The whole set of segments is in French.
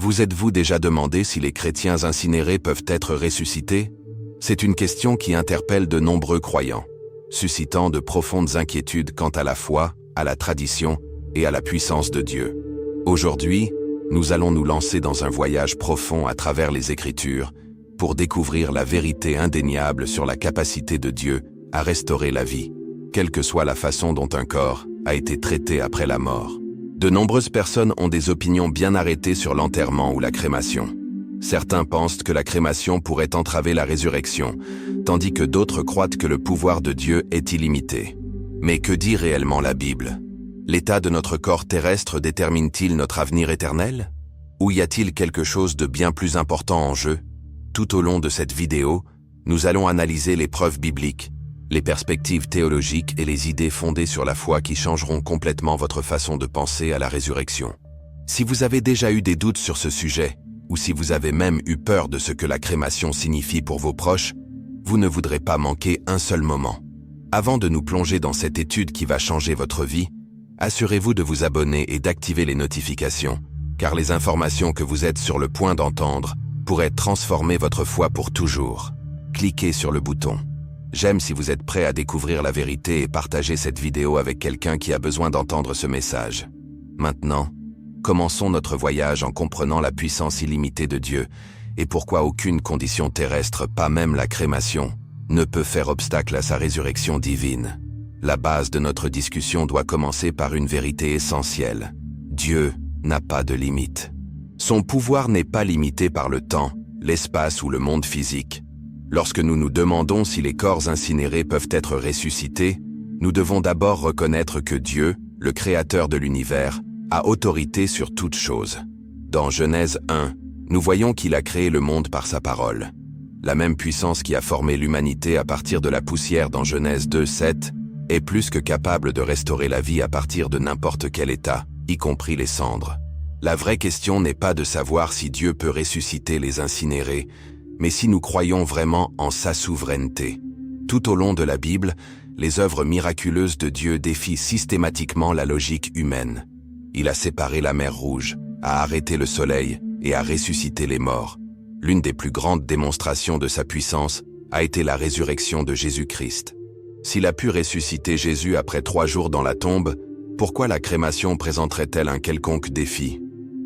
Vous êtes-vous déjà demandé si les chrétiens incinérés peuvent être ressuscités? C'est une question qui interpelle de nombreux croyants, suscitant de profondes inquiétudes quant à la foi, à la tradition et à la puissance de Dieu. Aujourd'hui, nous allons nous lancer dans un voyage profond à travers les Écritures pour découvrir la vérité indéniable sur la capacité de Dieu à restaurer la vie, quelle que soit la façon dont un corps a été traité après la mort. De nombreuses personnes ont des opinions bien arrêtées sur l'enterrement ou la crémation. Certains pensent que la crémation pourrait entraver la résurrection, tandis que d'autres croient que le pouvoir de Dieu est illimité. Mais que dit réellement la Bible? L'état de notre corps terrestre détermine-t-il notre avenir éternel? Ou y a-t-il quelque chose de bien plus important en jeu? Tout au long de cette vidéo, nous allons analyser les preuves bibliques, les perspectives théologiques et les idées fondées sur la foi qui changeront complètement votre façon de penser à la résurrection. Si vous avez déjà eu des doutes sur ce sujet, ou si vous avez même eu peur de ce que la crémation signifie pour vos proches, vous ne voudrez pas manquer un seul moment. Avant de nous plonger dans cette étude qui va changer votre vie, assurez-vous de vous abonner et d'activer les notifications, car les informations que vous êtes sur le point d'entendre pourraient transformer votre foi pour toujours. Cliquez sur le bouton j'aime si vous êtes prêt à découvrir la vérité et partager cette vidéo avec quelqu'un qui a besoin d'entendre ce message. Maintenant, commençons notre voyage en comprenant la puissance illimitée de Dieu et pourquoi aucune condition terrestre, pas même la crémation, ne peut faire obstacle à sa résurrection divine. La base de notre discussion doit commencer par une vérité essentielle. Dieu n'a pas de limite. Son pouvoir n'est pas limité par le temps, l'espace ou le monde physique. Lorsque nous nous demandons si les corps incinérés peuvent être ressuscités, nous devons d'abord reconnaître que Dieu, le Créateur de l'univers, a autorité sur toutes choses. Dans Genèse 1, nous voyons qu'il a créé le monde par sa parole. La même puissance qui a formé l'humanité à partir de la poussière dans Genèse 2:7 est plus que capable de restaurer la vie à partir de n'importe quel état, y compris les cendres. La vraie question n'est pas de savoir si Dieu peut ressusciter les incinérés, mais si nous croyons vraiment en sa souveraineté. Tout au long de la Bible, les œuvres miraculeuses de Dieu défient systématiquement la logique humaine. Il a séparé la mer Rouge, a arrêté le soleil et a ressuscité les morts. L'une des plus grandes démonstrations de sa puissance a été la résurrection de Jésus-Christ. S'il a pu ressusciter Jésus après 3 jours dans la tombe, pourquoi la crémation présenterait-elle un quelconque défi?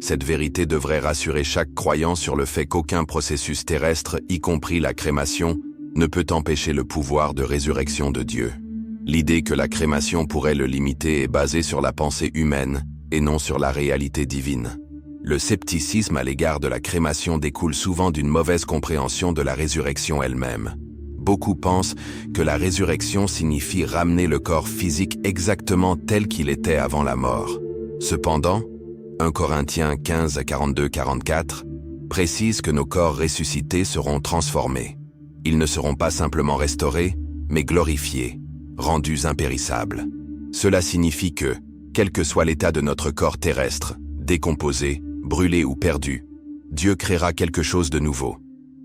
Cette vérité devrait rassurer chaque croyant sur le fait qu'aucun processus terrestre, y compris la crémation, ne peut empêcher le pouvoir de résurrection de Dieu. L'idée que la crémation pourrait le limiter est basée sur la pensée humaine et non sur la réalité divine. Le scepticisme à l'égard de la crémation découle souvent d'une mauvaise compréhension de la résurrection elle-même. Beaucoup pensent que la résurrection signifie ramener le corps physique exactement tel qu'il était avant la mort. Cependant, 1 Corinthiens 15 à 42-44 précise que nos corps ressuscités seront transformés. Ils ne seront pas simplement restaurés, mais glorifiés, rendus impérissables. Cela signifie que, quel que soit l'état de notre corps terrestre, décomposé, brûlé ou perdu, Dieu créera quelque chose de nouveau.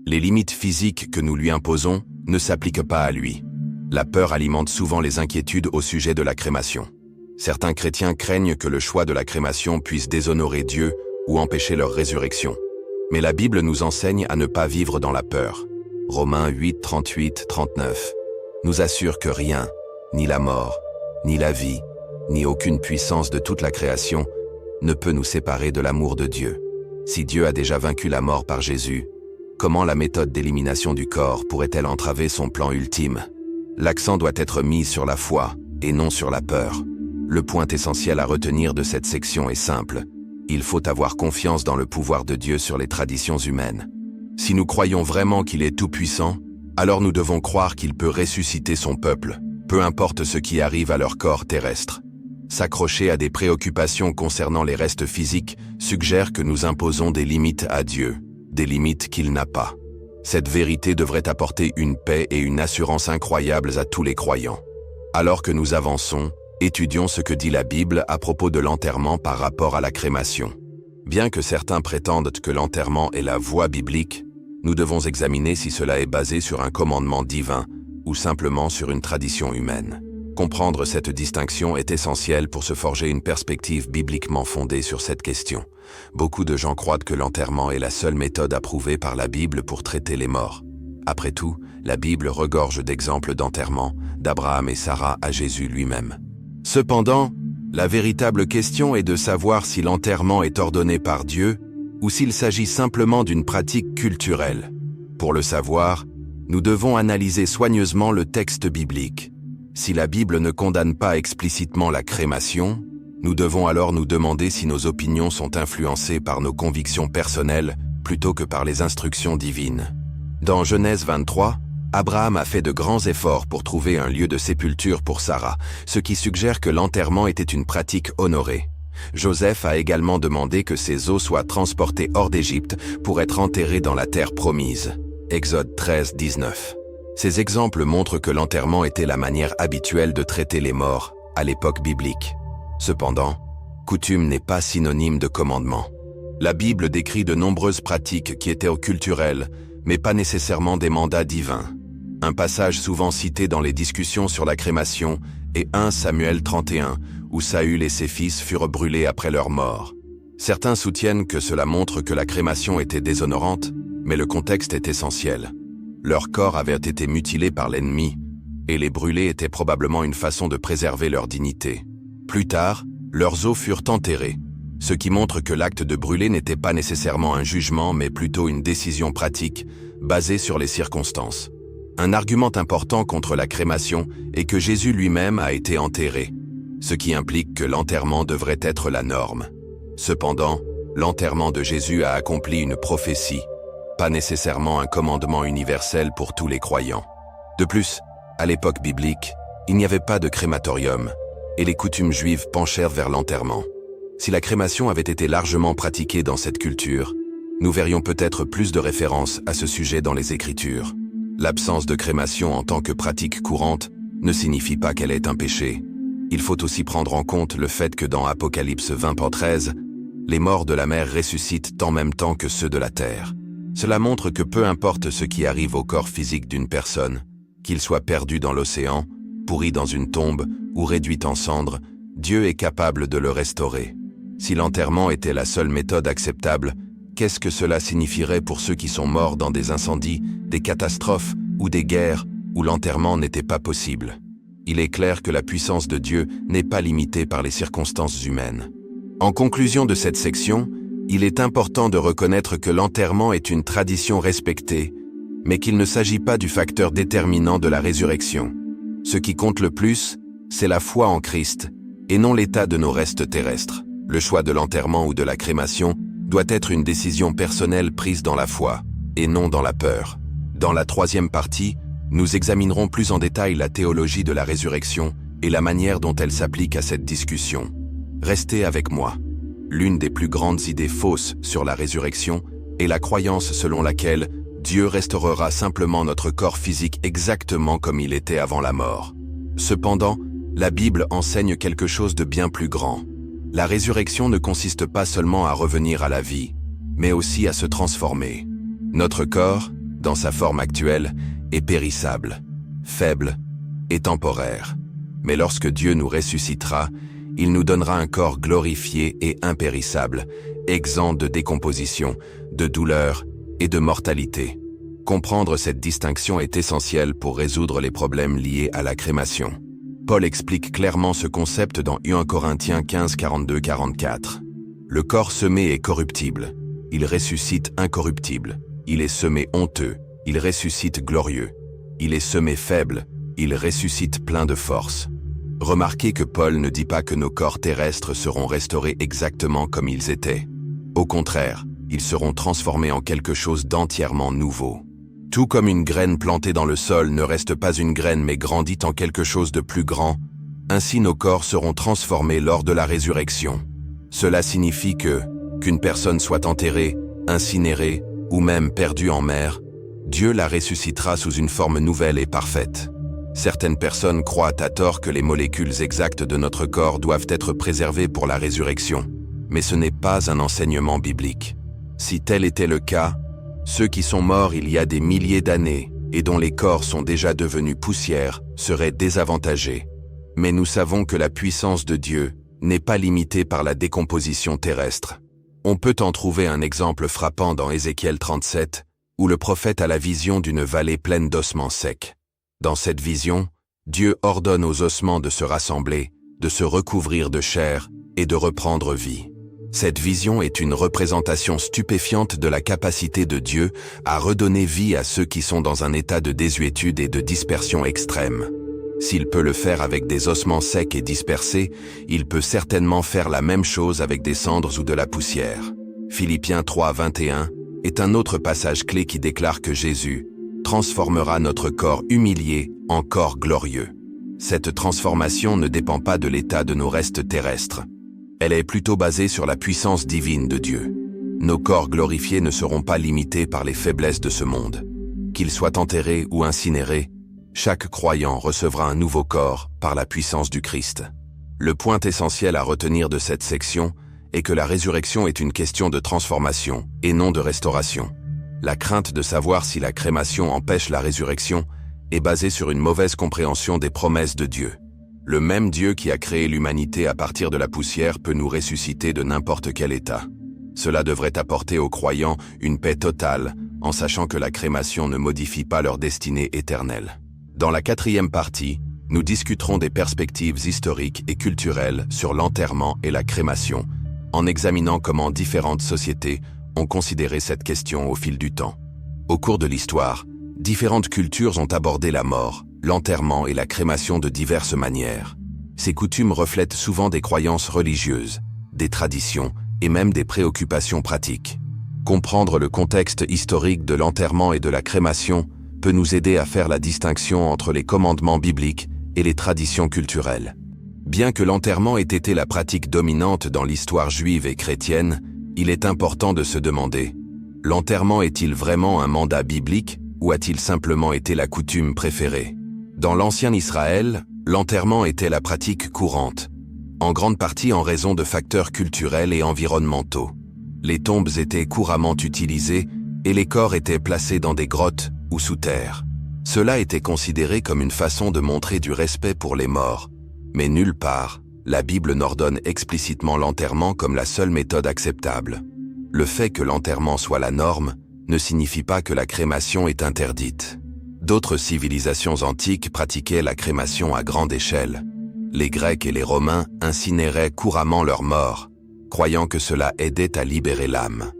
Les limites physiques que nous lui imposons ne s'appliquent pas à lui. La peur alimente souvent les inquiétudes au sujet de la crémation. Certains chrétiens craignent que le choix de la crémation puisse déshonorer Dieu ou empêcher leur résurrection. Mais la Bible nous enseigne à ne pas vivre dans la peur. Romains 8, 38-39 nous assure que rien, ni la mort, ni la vie, ni aucune puissance de toute la création, ne peut nous séparer de l'amour de Dieu. Si Dieu a déjà vaincu la mort par Jésus, comment la méthode d'élimination du corps pourrait-elle entraver son plan ultime? L'accent doit être mis sur la foi et non sur la peur. Le point essentiel à retenir de cette section est simple. Il faut avoir confiance dans le pouvoir de Dieu sur les traditions humaines. Si nous croyons vraiment qu'il est tout-puissant, alors nous devons croire qu'il peut ressusciter son peuple, peu importe ce qui arrive à leur corps terrestre. S'accrocher à des préoccupations concernant les restes physiques suggère que nous imposons des limites à Dieu, des limites qu'il n'a pas. Cette vérité devrait apporter une paix et une assurance incroyables à tous les croyants. Alors que nous avançons, étudions ce que dit la Bible à propos de l'enterrement par rapport à la crémation. Bien que certains prétendent que l'enterrement est la voie biblique, nous devons examiner si cela est basé sur un commandement divin ou simplement sur une tradition humaine. Comprendre cette distinction est essentiel pour se forger une perspective bibliquement fondée sur cette question. Beaucoup de gens croient que l'enterrement est la seule méthode approuvée par la Bible pour traiter les morts. Après tout, la Bible regorge d'exemples d'enterrement, d'Abraham et Sarah à Jésus lui-même. Cependant, la véritable question est de savoir si l'enterrement est ordonné par Dieu ou s'il s'agit simplement d'une pratique culturelle. Pour le savoir, nous devons analyser soigneusement le texte biblique. Si la Bible ne condamne pas explicitement la crémation, nous devons alors nous demander si nos opinions sont influencées par nos convictions personnelles plutôt que par les instructions divines. Dans Genèse 23, Abraham a fait de grands efforts pour trouver un lieu de sépulture pour Sarah, ce qui suggère que l'enterrement était une pratique honorée. Joseph a également demandé que ses os soient transportés hors d'Égypte pour être enterrés dans la terre promise. Exode 13, 19. Ces exemples montrent que l'enterrement était la manière habituelle de traiter les morts à l'époque biblique. Cependant, coutume n'est pas synonyme de commandement. La Bible décrit de nombreuses pratiques qui étaient culturelles, mais pas nécessairement des mandats divins. Un passage souvent cité dans les discussions sur la crémation est 1 Samuel 31, où Saül et ses fils furent brûlés après leur mort. Certains soutiennent que cela montre que la crémation était déshonorante, mais le contexte est essentiel. Leurs corps avaient été mutilés par l'ennemi, et les brûler était probablement une façon de préserver leur dignité. Plus tard, leurs os furent enterrés, ce qui montre que l'acte de brûler n'était pas nécessairement un jugement, mais plutôt une décision pratique, basée sur les circonstances. Un argument important contre la crémation est que Jésus lui-même a été enterré, ce qui implique que l'enterrement devrait être la norme. Cependant, l'enterrement de Jésus a accompli une prophétie, pas nécessairement un commandement universel pour tous les croyants. De plus, à l'époque biblique, il n'y avait pas de crématorium, et les coutumes juives penchèrent vers l'enterrement. Si la crémation avait été largement pratiquée dans cette culture, nous verrions peut-être plus de références à ce sujet dans les Écritures. L'absence de crémation en tant que pratique courante ne signifie pas qu'elle est un péché. Il faut aussi prendre en compte le fait que dans Apocalypse 20:13, les morts de la mer ressuscitent en même temps que ceux de la terre. Cela montre que peu importe ce qui arrive au corps physique d'une personne, qu'il soit perdu dans l'océan, pourri dans une tombe ou réduit en cendres, Dieu est capable de le restaurer. Si l'enterrement était la seule méthode acceptable, qu'est-ce que cela signifierait pour ceux qui sont morts dans des incendies, des catastrophes ou des guerres où l'enterrement n'était pas possible? Il est clair que la puissance de Dieu n'est pas limitée par les circonstances humaines. En conclusion de cette section, il est important de reconnaître que l'enterrement est une tradition respectée, mais qu'il ne s'agit pas du facteur déterminant de la résurrection. Ce qui compte le plus, c'est la foi en Christ, et non l'état de nos restes terrestres. Le choix de l'enterrement ou de la crémation doit être une décision personnelle prise dans la foi, et non dans la peur. Dans la troisième partie, nous examinerons plus en détail la théologie de la résurrection et la manière dont elle s'applique à cette discussion. Restez avec moi. L'une des plus grandes idées fausses sur la résurrection est la croyance selon laquelle Dieu restaurera simplement notre corps physique exactement comme il était avant la mort. Cependant, la Bible enseigne quelque chose de bien plus grand. La résurrection ne consiste pas seulement à revenir à la vie, mais aussi à se transformer. Notre corps, dans sa forme actuelle, est périssable, faible et temporaire. Mais lorsque Dieu nous ressuscitera, il nous donnera un corps glorifié et impérissable, exempt de décomposition, de douleur et de mortalité. Comprendre cette distinction est essentiel pour résoudre les problèmes liés à la crémation. Paul explique clairement ce concept dans 1 Corinthiens 15, 42-44. Le corps semé est corruptible, il ressuscite incorruptible. Il est semé honteux, il ressuscite glorieux. Il est semé faible, il ressuscite plein de force. Remarquez que Paul ne dit pas que nos corps terrestres seront restaurés exactement comme ils étaient. Au contraire, ils seront transformés en quelque chose d'entièrement nouveau. Tout comme une graine plantée dans le sol ne reste pas une graine mais grandit en quelque chose de plus grand, ainsi nos corps seront transformés lors de la résurrection. Cela signifie qu'une personne soit enterrée, incinérée ou même perdue en mer, Dieu la ressuscitera sous une forme nouvelle et parfaite. Certaines personnes croient à tort que les molécules exactes de notre corps doivent être préservées pour la résurrection, mais ce n'est pas un enseignement biblique. Si tel était le cas, ceux qui sont morts il y a des milliers d'années et dont les corps sont déjà devenus poussière seraient désavantagés. Mais nous savons que la puissance de Dieu n'est pas limitée par la décomposition terrestre. On peut en trouver un exemple frappant dans Ézéchiel 37, où le prophète a la vision d'une vallée pleine d'ossements secs. Dans cette vision, Dieu ordonne aux ossements de se rassembler, de se recouvrir de chair et de reprendre vie. Cette vision est une représentation stupéfiante de la capacité de Dieu à redonner vie à ceux qui sont dans un état de désuétude et de dispersion extrême. S'il peut le faire avec des ossements secs et dispersés, il peut certainement faire la même chose avec des cendres ou de la poussière. Philippiens 3, 21 est un autre passage clé qui déclare que Jésus transformera notre corps humilié en corps glorieux. Cette transformation ne dépend pas de l'état de nos restes terrestres. Elle est plutôt basée sur la puissance divine de Dieu. Nos corps glorifiés ne seront pas limités par les faiblesses de ce monde. Qu'ils soient enterrés ou incinérés, chaque croyant recevra un nouveau corps par la puissance du Christ. Le point essentiel à retenir de cette section est que la résurrection est une question de transformation et non de restauration. La crainte de savoir si la crémation empêche la résurrection est basée sur une mauvaise compréhension des promesses de Dieu. Le même Dieu qui a créé l'humanité à partir de la poussière peut nous ressusciter de n'importe quel état. Cela devrait apporter aux croyants une paix totale, en sachant que la crémation ne modifie pas leur destinée éternelle. Dans la 4e partie, nous discuterons des perspectives historiques et culturelles sur l'enterrement et la crémation, en examinant comment différentes sociétés ont considéré cette question au fil du temps. Au cours de l'histoire, différentes cultures ont abordé la mort, l'enterrement et la crémation de diverses manières. Ces coutumes reflètent souvent des croyances religieuses, des traditions et même des préoccupations pratiques. Comprendre le contexte historique de l'enterrement et de la crémation peut nous aider à faire la distinction entre les commandements bibliques et les traditions culturelles. Bien que l'enterrement ait été la pratique dominante dans l'histoire juive et chrétienne, il est important de se demander, l'enterrement est-il vraiment un mandat biblique ou a-t-il simplement été la coutume préférée? Dans l'ancien Israël, l'enterrement était la pratique courante, en grande partie en raison de facteurs culturels et environnementaux. Les tombes étaient couramment utilisées et les corps étaient placés dans des grottes ou sous terre. Cela était considéré comme une façon de montrer du respect pour les morts, mais nulle part, la Bible n'ordonne explicitement l'enterrement comme la seule méthode acceptable. Le fait que l'enterrement soit la norme ne signifie pas que la crémation est interdite. D'autres civilisations antiques pratiquaient la crémation à grande échelle. Les Grecs et les Romains incinéraient couramment leurs morts, croyant que cela aidait à libérer l'âme.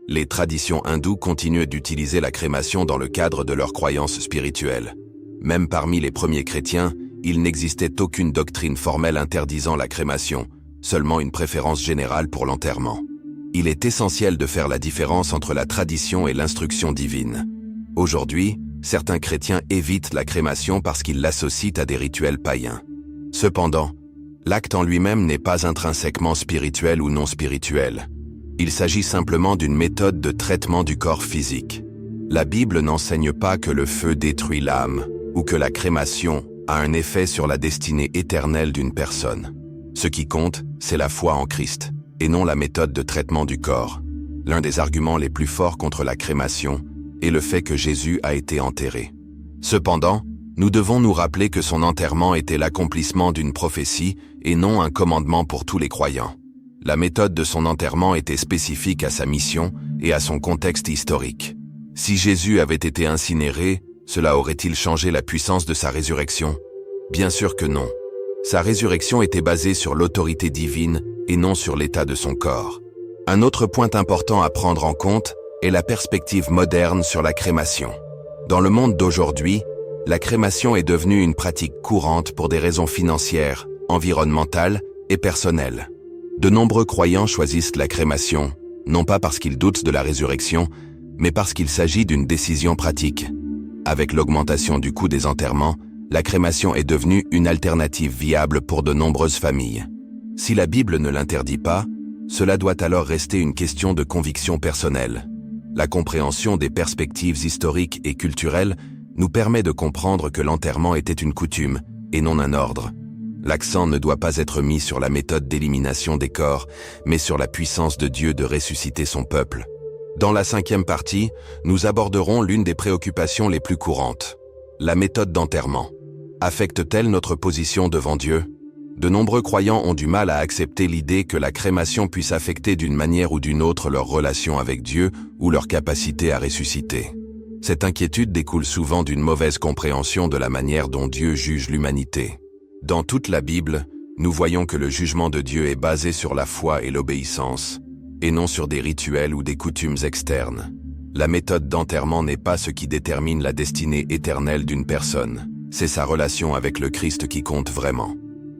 Les traditions hindoues continuent d'utiliser la crémation dans le cadre de leurs croyances spirituelles. Même parmi les premiers chrétiens, il n'existait aucune doctrine formelle interdisant la crémation, seulement une préférence générale pour l'enterrement. Il est essentiel de faire la différence entre la tradition et l'instruction divine. Aujourd'hui, certains chrétiens évitent la crémation parce qu'ils l'associent à des rituels païens. Cependant, l'acte en lui-même n'est pas intrinsèquement spirituel ou non spirituel. Il s'agit simplement d'une méthode de traitement du corps physique. La Bible n'enseigne pas que le feu détruit l'âme ou que la crémation a un effet sur la destinée éternelle d'une personne. Ce qui compte, c'est la foi en Christ, et non la méthode de traitement du corps. L'un des arguments les plus forts contre la crémation est le fait que Jésus a été enterré. Cependant, nous devons nous rappeler que son enterrement était l'accomplissement d'une prophétie et non un commandement pour tous les croyants. La méthode de son enterrement était spécifique à sa mission et à son contexte historique. Si Jésus avait été incinéré, cela aurait-il changé la puissance de sa résurrection? Bien sûr que non. Sa résurrection était basée sur l'autorité divine et non sur l'état de son corps. Un autre point important à prendre en compte est la perspective moderne sur la crémation. Dans le monde d'aujourd'hui, la crémation est devenue une pratique courante pour des raisons financières, environnementales et personnelles. De nombreux croyants choisissent la crémation, non pas parce qu'ils doutent de la résurrection, mais parce qu'il s'agit d'une décision pratique. Avec l'augmentation du coût des enterrements, la crémation est devenue une alternative viable pour de nombreuses familles. Si la Bible ne l'interdit pas, cela doit alors rester une question de conviction personnelle. La compréhension des perspectives historiques et culturelles nous permet de comprendre que l'enterrement était une coutume et non un ordre. L'accent ne doit pas être mis sur la méthode d'élimination des corps, mais sur la puissance de Dieu de ressusciter son peuple. Dans la 5e partie, nous aborderons l'une des préoccupations les plus courantes. La méthode d'enterrement. Affecte-t-elle notre position devant Dieu? De nombreux croyants ont du mal à accepter l'idée que la crémation puisse affecter d'une manière ou d'une autre leur relation avec Dieu ou leur capacité à ressusciter. Cette inquiétude découle souvent d'une mauvaise compréhension de la manière dont Dieu juge l'humanité. Dans toute la Bible, nous voyons que le jugement de Dieu est basé sur la foi et l'obéissance, et non sur des rituels ou des coutumes externes. La méthode d'enterrement n'est pas ce qui détermine la destinée éternelle d'une personne, c'est sa relation avec le Christ qui compte vraiment.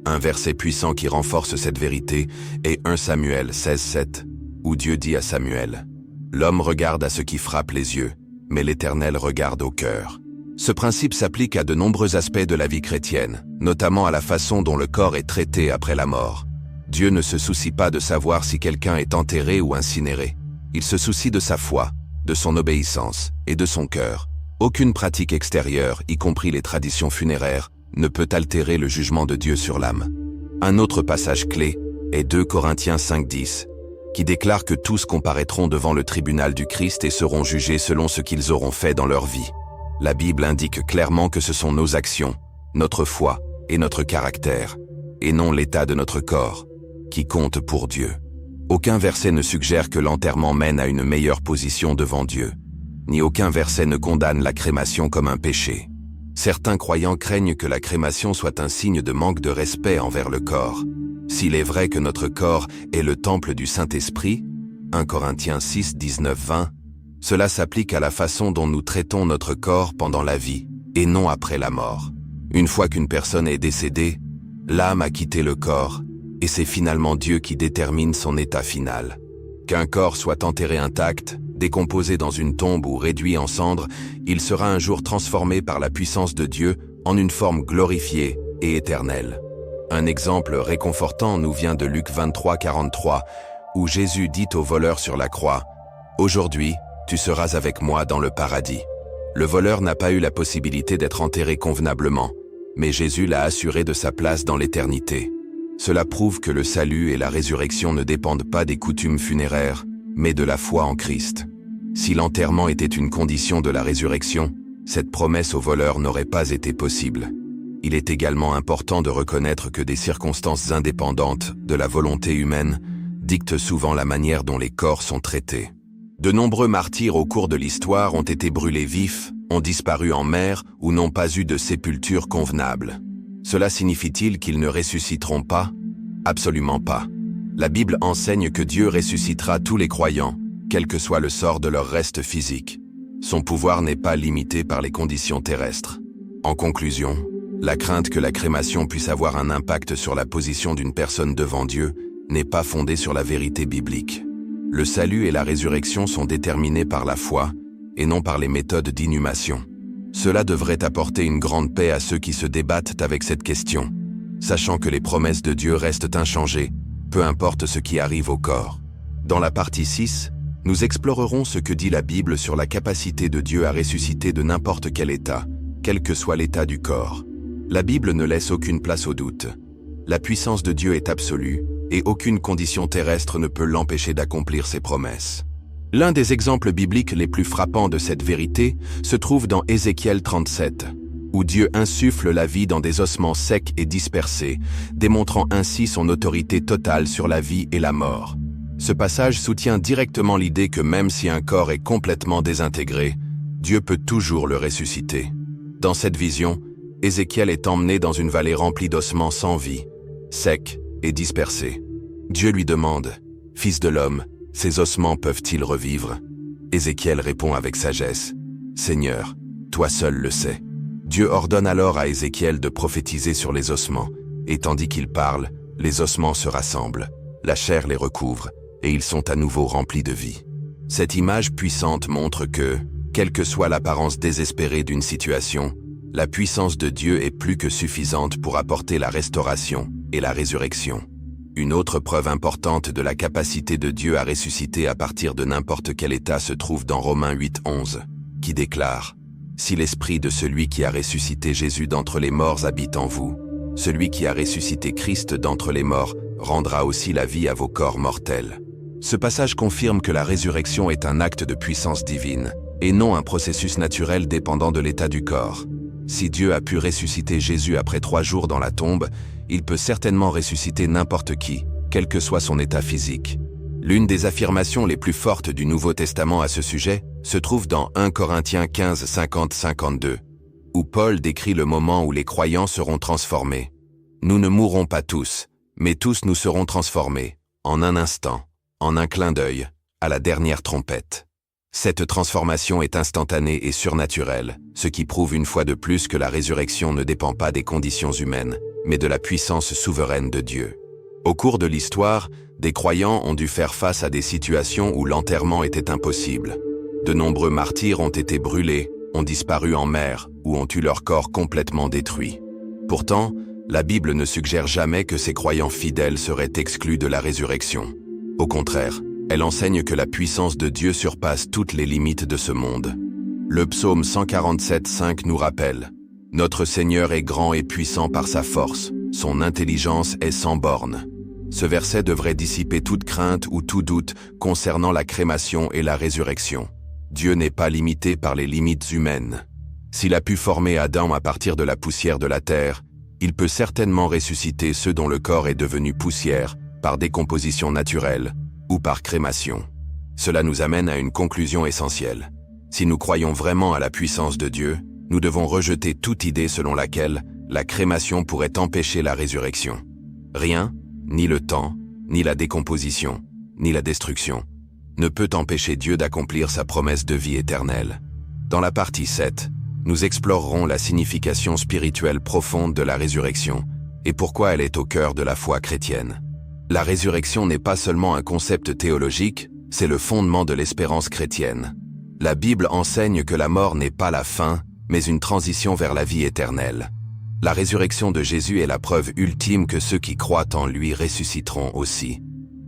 Un verset puissant qui renforce cette vérité est 1 Samuel 16:7, où Dieu dit à Samuel « L'homme regarde à ce qui frappe les yeux, mais l'Éternel regarde au cœur ». Ce principe s'applique à de nombreux aspects de la vie chrétienne, notamment à la façon dont le corps est traité après la mort. Dieu ne se soucie pas de savoir si quelqu'un est enterré ou incinéré. Il se soucie de sa foi, de son obéissance et de son cœur. Aucune pratique extérieure, y compris les traditions funéraires, ne peut altérer le jugement de Dieu sur l'âme. Un autre passage clé est 2 Corinthiens 5:10, qui déclare que tous comparaîtront devant le tribunal du Christ et seront jugés selon ce qu'ils auront fait dans leur vie. La Bible indique clairement que ce sont nos actions, notre foi et notre caractère, et non l'état de notre corps, qui comptent pour Dieu. Aucun verset ne suggère que l'enterrement mène à une meilleure position devant Dieu, ni aucun verset ne condamne la crémation comme un péché. Certains croyants craignent que la crémation soit un signe de manque de respect envers le corps. S'il est vrai que notre corps est le temple du Saint-Esprit, 1 Corinthiens 6:19-20, cela s'applique à la façon dont nous traitons notre corps pendant la vie, et non après la mort. Une fois qu'une personne est décédée, l'âme a quitté le corps, et c'est finalement Dieu qui détermine son état final. Qu'un corps soit enterré intact, décomposé dans une tombe ou réduit en cendres, il sera un jour transformé par la puissance de Dieu en une forme glorifiée et éternelle. Un exemple réconfortant nous vient de Luc 23:43, où Jésus dit au voleur sur la croix « Aujourd'hui, tu seras avec moi dans le paradis ». Le voleur n'a pas eu la possibilité d'être enterré convenablement, mais Jésus l'a assuré de sa place dans l'éternité. Cela prouve que le salut et la résurrection ne dépendent pas des coutumes funéraires, mais de la foi en Christ. Si l'enterrement était une condition de la résurrection, cette promesse au voleur n'aurait pas été possible. Il est également important de reconnaître que des circonstances indépendantes de la volonté humaine dictent souvent la manière dont les corps sont traités. De nombreux martyrs au cours de l'histoire ont été brûlés vifs, ont disparu en mer ou n'ont pas eu de sépulture convenable. Cela signifie-t-il qu'ils ne ressusciteront pas? Absolument pas. La Bible enseigne que Dieu ressuscitera tous les croyants, quel que soit le sort de leur reste physique. Son pouvoir n'est pas limité par les conditions terrestres. En conclusion, la crainte que la crémation puisse avoir un impact sur la position d'une personne devant Dieu n'est pas fondée sur la vérité biblique. Le salut et la résurrection sont déterminés par la foi et non par les méthodes d'inhumation. Cela devrait apporter une grande paix à ceux qui se débattent avec cette question, sachant que les promesses de Dieu restent inchangées, peu importe ce qui arrive au corps. Dans la partie 6, nous explorerons ce que dit la Bible sur la capacité de Dieu à ressusciter de n'importe quel état, quel que soit l'état du corps. La Bible ne laisse aucune place au doute. La puissance de Dieu est absolue, et aucune condition terrestre ne peut l'empêcher d'accomplir ses promesses. L'un des exemples bibliques les plus frappants de cette vérité se trouve dans Ézéchiel 37, où Dieu insuffle la vie dans des ossements secs et dispersés, démontrant ainsi son autorité totale sur la vie et la mort. Ce passage soutient directement l'idée que même si un corps est complètement désintégré, Dieu peut toujours le ressusciter. Dans cette vision, Ézéchiel est emmené dans une vallée remplie d'ossements sans vie, secs et dispersés. Dieu lui demande « Fils de l'homme, ces ossements peuvent-ils revivre ?» Ézéchiel répond avec sagesse « Seigneur, toi seul le sais. » Dieu ordonne alors à Ézéchiel de prophétiser sur les ossements, et tandis qu'il parle, les ossements se rassemblent, la chair les recouvre, et ils sont à nouveau remplis de vie. Cette image puissante montre que, quelle que soit l'apparence désespérée d'une situation, la puissance de Dieu est plus que suffisante pour apporter la restauration et la résurrection. Une autre preuve importante de la capacité de Dieu à ressusciter à partir de n'importe quel état se trouve dans Romains 8:11, qui déclare « Si l'esprit de celui qui a ressuscité Jésus d'entre les morts habite en vous, celui qui a ressuscité Christ d'entre les morts rendra aussi la vie à vos corps mortels. » Ce passage confirme que la résurrection est un acte de puissance divine, et non un processus naturel dépendant de l'état du corps. Si Dieu a pu ressusciter Jésus après 3 jours dans la tombe, il peut certainement ressusciter n'importe qui, quel que soit son état physique. L'une des affirmations les plus fortes du Nouveau Testament à ce sujet se trouve dans 1 Corinthiens 15, 50-52, où Paul décrit le moment où les croyants seront transformés. Nous ne mourrons pas tous, mais tous nous serons transformés, en un instant, en un clin d'œil, à la dernière trompette. Cette transformation est instantanée et surnaturelle, ce qui prouve une fois de plus que la résurrection ne dépend pas des conditions humaines, mais de la puissance souveraine de Dieu. Au cours de l'histoire, des croyants ont dû faire face à des situations où l'enterrement était impossible. De nombreux martyrs ont été brûlés, ont disparu en mer ou ont eu leur corps complètement détruit. Pourtant, la Bible ne suggère jamais que ces croyants fidèles seraient exclus de la résurrection. Au contraire, elle enseigne que la puissance de Dieu surpasse toutes les limites de ce monde. Le psaume 147:5 nous rappelle « Notre Seigneur est grand et puissant par sa force, son intelligence est sans bornes ». Ce verset devrait dissiper toute crainte ou tout doute concernant la crémation et la résurrection. Dieu n'est pas limité par les limites humaines. S'il a pu former Adam à partir de la poussière de la terre, il peut certainement ressusciter ceux dont le corps est devenu poussière par décomposition naturelle ou par crémation. Cela nous amène à une conclusion essentielle. Si nous croyons vraiment à la puissance de Dieu, nous devons rejeter toute idée selon laquelle la crémation pourrait empêcher la résurrection. Rien, ni le temps, ni la décomposition, ni la destruction, ne peut empêcher Dieu d'accomplir sa promesse de vie éternelle. Dans la partie 7, nous explorerons la signification spirituelle profonde de la résurrection et pourquoi elle est au cœur de la foi chrétienne. La résurrection n'est pas seulement un concept théologique, c'est le fondement de l'espérance chrétienne. La Bible enseigne que la mort n'est pas la fin, mais une transition vers la vie éternelle. La résurrection de Jésus est la preuve ultime que ceux qui croient en lui ressusciteront aussi.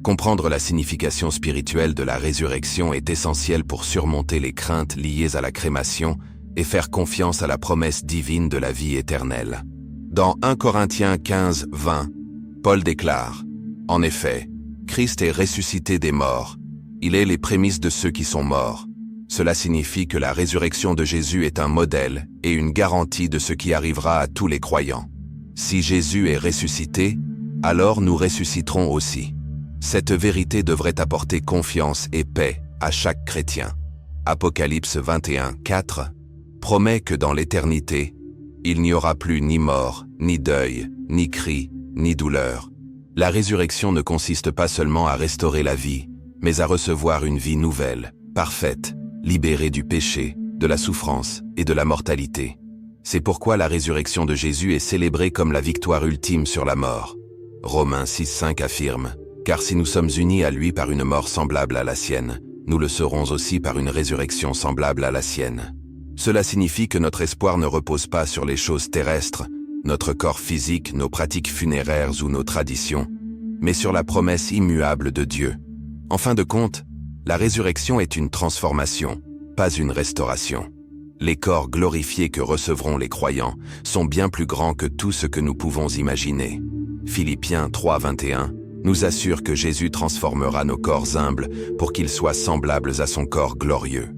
Comprendre la signification spirituelle de la résurrection est essentiel pour surmonter les craintes liées à la crémation et faire confiance à la promesse divine de la vie éternelle. Dans 1 Corinthiens 15, 20, Paul déclare « En effet, Christ est ressuscité des morts. Il est les prémices de ceux qui sont morts. Cela signifie que la résurrection de Jésus est un modèle et une garantie de ce qui arrivera à tous les croyants. Si Jésus est ressuscité, alors nous ressusciterons aussi. Cette vérité devrait apporter confiance et paix à chaque chrétien. Apocalypse 21, 4 promet que dans l'éternité, il n'y aura plus ni mort, ni deuil, ni cri, ni douleur. La résurrection ne consiste pas seulement à restaurer la vie, mais à recevoir une vie nouvelle, parfaite, libérée du péché, de la souffrance et de la mortalité. C'est pourquoi la résurrection de Jésus est célébrée comme la victoire ultime sur la mort. Romains 6,5 affirme « Car si nous sommes unis à lui par une mort semblable à la sienne, nous le serons aussi par une résurrection semblable à la sienne. » Cela signifie que notre espoir ne repose pas sur les choses terrestres, notre corps physique, nos pratiques funéraires ou nos traditions, mais sur la promesse immuable de Dieu. En fin de compte, la résurrection est une transformation, pas une restauration. Les corps glorifiés que recevront les croyants sont bien plus grands que tout ce que nous pouvons imaginer. Philippiens 3:21 nous assure que Jésus transformera nos corps humbles pour qu'ils soient semblables à son corps glorieux.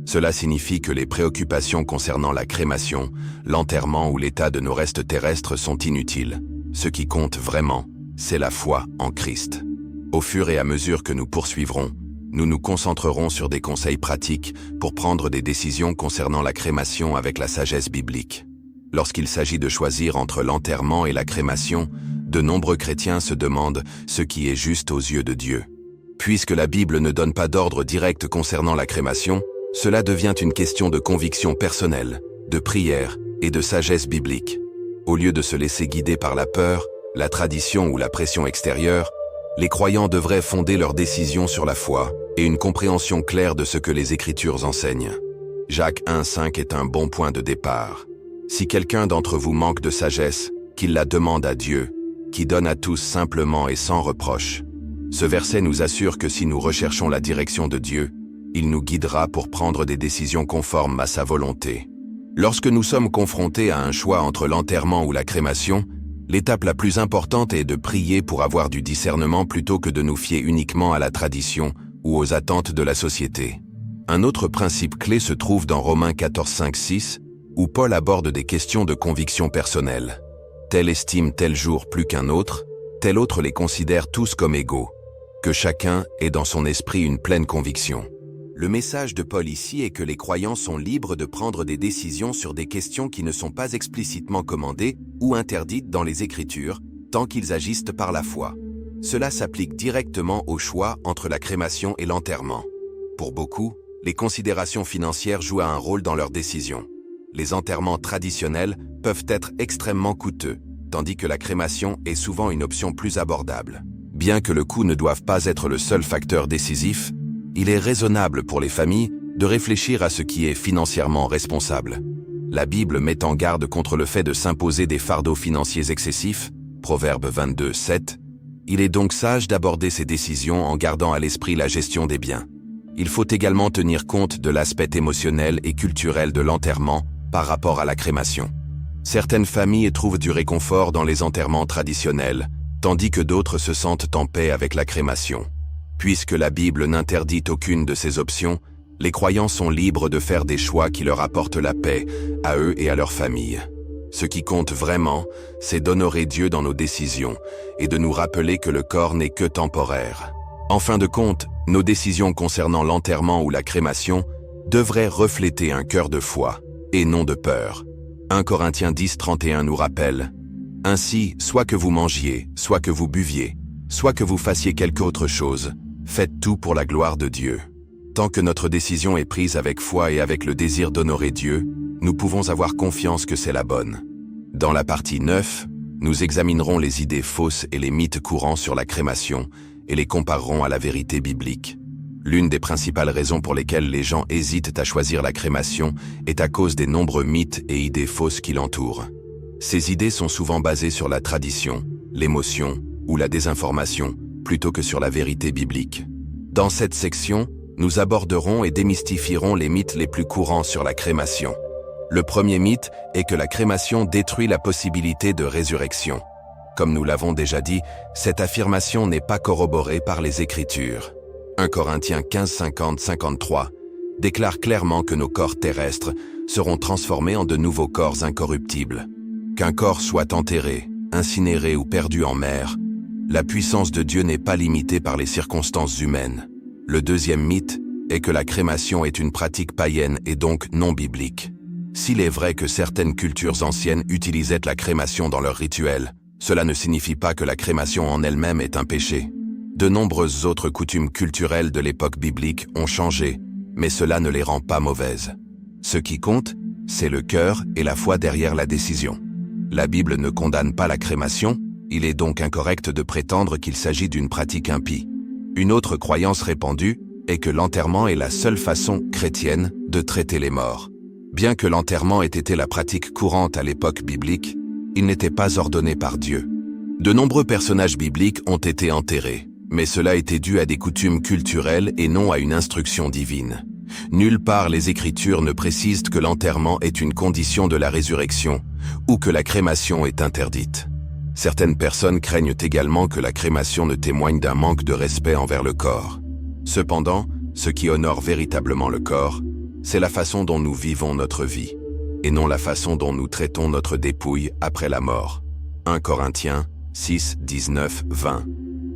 Cela signifie que les préoccupations concernant la crémation, l'enterrement ou l'état de nos restes terrestres sont inutiles. Ce qui compte vraiment, c'est la foi en Christ. Au fur et à mesure que nous poursuivrons, nous nous concentrerons sur des conseils pratiques pour prendre des décisions concernant la crémation avec la sagesse biblique. Lorsqu'il s'agit de choisir entre l'enterrement et la crémation, de nombreux chrétiens se demandent ce qui est juste aux yeux de Dieu. Puisque la Bible ne donne pas d'ordre direct concernant la crémation, cela devient une question de conviction personnelle, de prière et de sagesse biblique. Au lieu de se laisser guider par la peur, la tradition ou la pression extérieure, les croyants devraient fonder leurs décisions sur la foi et une compréhension claire de ce que les Écritures enseignent. Jacques 1,5 est un bon point de départ. Si quelqu'un d'entre vous manque de sagesse, qu'il la demande à Dieu, qui donne à tous simplement et sans reproche. Ce verset nous assure que si nous recherchons la direction de Dieu, il nous guidera pour prendre des décisions conformes à sa volonté. Lorsque nous sommes confrontés à un choix entre l'enterrement ou la crémation, l'étape la plus importante est de prier pour avoir du discernement plutôt que de nous fier uniquement à la tradition ou aux attentes de la société. Un autre principe clé se trouve dans Romains 14, 5, 6, où Paul aborde des questions de conviction personnelle. tel estime tel jour plus qu'un autre, tel autre les considère tous comme égaux, que chacun ait dans son esprit une pleine conviction. Le message de Paul ici est que les croyants sont libres de prendre des décisions sur des questions qui ne sont pas explicitement commandées ou interdites dans les Écritures, tant qu'ils agissent par la foi. Cela s'applique directement au choix entre la crémation et l'enterrement. Pour beaucoup, les considérations financières jouent un rôle dans leurs décisions. Les enterrements traditionnels peuvent être extrêmement coûteux, tandis que la crémation est souvent une option plus abordable. Bien que le coût ne doive pas être le seul facteur décisif, il est raisonnable pour les familles de réfléchir à ce qui est financièrement responsable. La Bible met en garde contre le fait de s'imposer des fardeaux financiers excessifs, Proverbe 22, 7. Il est donc sage d'aborder ces décisions en gardant à l'esprit la gestion des biens. Il faut également tenir compte de l'aspect émotionnel et culturel de l'enterrement par rapport à la crémation. Certaines familles trouvent du réconfort dans les enterrements traditionnels, tandis que d'autres se sentent en paix avec la crémation. Puisque la Bible n'interdit aucune de ces options, les croyants sont libres de faire des choix qui leur apportent la paix, à eux et à leur famille. Ce qui compte vraiment, c'est d'honorer Dieu dans nos décisions et de nous rappeler que le corps n'est que temporaire. En fin de compte, nos décisions concernant l'enterrement ou la crémation devraient refléter un cœur de foi et non de peur. 1 Corinthiens 10, 31 nous rappelle « Ainsi, soit que vous mangiez, soit que vous buviez, soit que vous fassiez quelque autre chose, faites tout pour la gloire de Dieu. » Tant que notre décision est prise avec foi et avec le désir d'honorer Dieu, nous pouvons avoir confiance que c'est la bonne. Dans la partie 9, nous examinerons les idées fausses et les mythes courants sur la crémation et les comparerons à la vérité biblique. L'une des principales raisons pour lesquelles les gens hésitent à choisir la crémation est à cause des nombreux mythes et idées fausses qui l'entourent. Ces idées sont souvent basées sur la tradition, l'émotion ou la désinformation, plutôt que sur la vérité biblique. Dans cette section, nous aborderons et démystifierons les mythes les plus courants sur la crémation. Le premier mythe est que la crémation détruit la possibilité de résurrection. Comme nous l'avons déjà dit, cette affirmation n'est pas corroborée par les Écritures. 1 Corinthiens 15, 50, 53 déclare clairement que nos corps terrestres seront transformés en de nouveaux corps incorruptibles. Qu'un corps soit enterré, incinéré ou perdu en mer, la puissance de Dieu n'est pas limitée par les circonstances humaines. Le deuxième mythe est que la crémation est une pratique païenne et donc non biblique. S'il est vrai que certaines cultures anciennes utilisaient la crémation dans leurs rituels, cela ne signifie pas que la crémation en elle-même est un péché. De nombreuses autres coutumes culturelles de l'époque biblique ont changé, mais cela ne les rend pas mauvaises. Ce qui compte, c'est le cœur et la foi derrière la décision. La Bible ne condamne pas la crémation, il est donc incorrect de prétendre qu'il s'agit d'une pratique impie. Une autre croyance répandue est que l'enterrement est la seule façon chrétienne de traiter les morts. Bien que l'enterrement ait été la pratique courante à l'époque biblique, il n'était pas ordonné par Dieu. De nombreux personnages bibliques ont été enterrés, mais cela était dû à des coutumes culturelles et non à une instruction divine. Nulle part les Écritures ne précisent que l'enterrement est une condition de la résurrection ou que la crémation est interdite. Certaines personnes craignent également que la crémation ne témoigne d'un manque de respect envers le corps. Cependant, ce qui honore véritablement le corps, c'est la façon dont nous vivons notre vie, et non la façon dont nous traitons notre dépouille après la mort. 1 Corinthiens 6, 19, 20